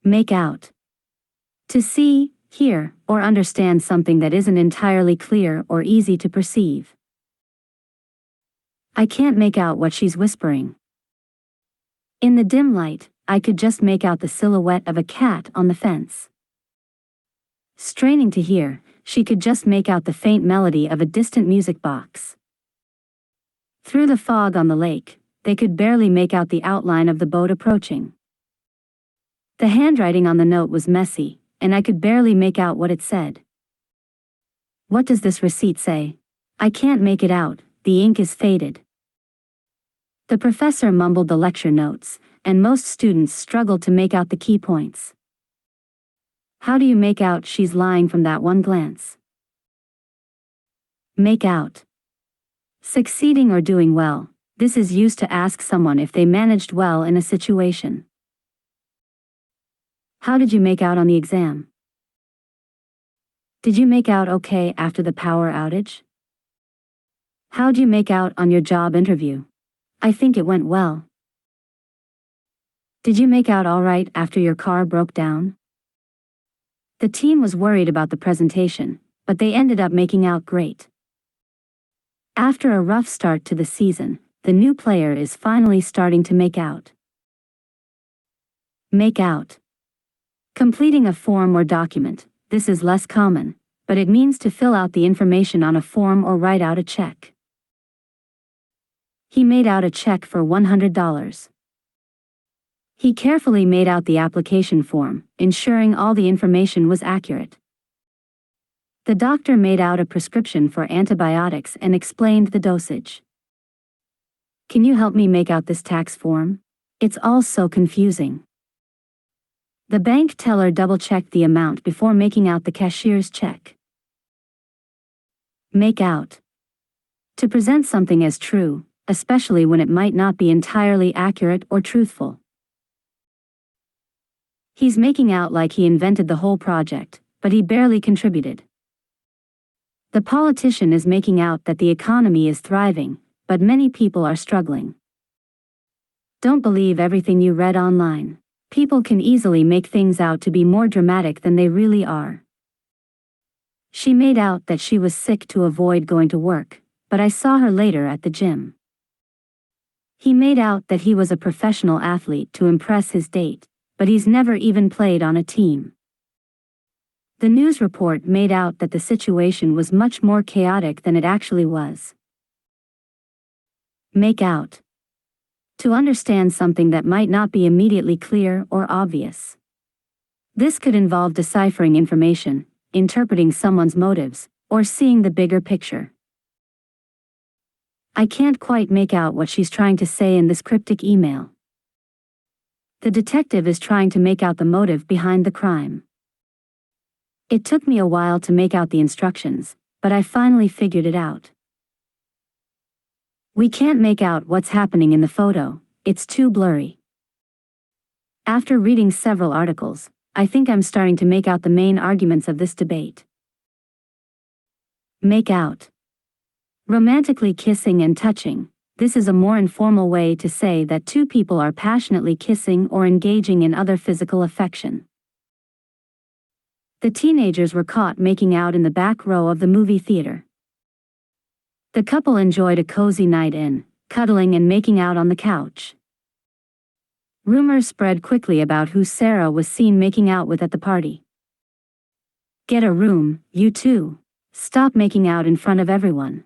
Make out. To see, hear, or understand something that isn't entirely clear or easy to perceive. I can't make out what she's whispering. In the dim light, I could just make out the silhouette of a cat on the fence. Straining to hear, she could just make out the faint melody of a distant music box. Through the fog on the lake, they could barely make out the outline of the boat approaching. The handwriting on the note was messy, and I could barely make out what it said. What does this receipt say? I can't make it out, the ink is faded. The professor mumbled the lecture notes, and most students struggled to make out the key points. How do you make out she's lying from that one glance? Make out. Succeeding or doing well. This is used to ask someone if they managed well in a situation. How did you make out on the exam? Did you make out okay after the power outage? How'd you make out on your job interview? I think it went well. Did you make out all right after your car broke down? The team was worried about the presentation, but they ended up making out great. After a rough start to the season, the new player is finally starting to make out. Make out. Completing a form or document. This is less common, but it means to fill out the information on a form or write out a check. He made out a check for $100. He carefully made out the application form, ensuring all the information was accurate. The doctor made out a prescription for antibiotics and explained the dosage. Can you help me make out this tax form? It's all so confusing. The bank teller double-checked the amount before making out the cashier's check. Make out. To present something as true, especially when it might not be entirely accurate or truthful. He's making out like he invented the whole project, but he barely contributed. The politician is making out that the economy is thriving, but many people are struggling. Don't believe everything you read online. People can easily make things out to be more dramatic than they really are. She made out that she was sick to avoid going to work, but I saw her later at the gym. He made out that he was a professional athlete to impress his date, but he's never even played on a team. The news report made out that the situation was much more chaotic than it actually was. Make out. To understand something that might not be immediately clear or obvious. This could involve deciphering information, interpreting someone's motives, or seeing the bigger picture. I can't quite make out what she's trying to say in this cryptic email. The detective is trying to make out the motive behind the crime. It took me a while to make out the instructions, but I finally figured it out. We can't make out what's happening in the photo, it's too blurry. After reading several articles, I think I'm starting to make out the main arguments of this debate. Make out. Romantically kissing and touching. This is a more informal way to say that two people are passionately kissing or engaging in other physical affection. The teenagers were caught making out in the back row of the movie theater. The couple enjoyed a cozy night in, cuddling and making out on the couch. Rumors spread quickly about who Sarah was seen making out with at the party. Get a room, you two. Stop making out in front of everyone.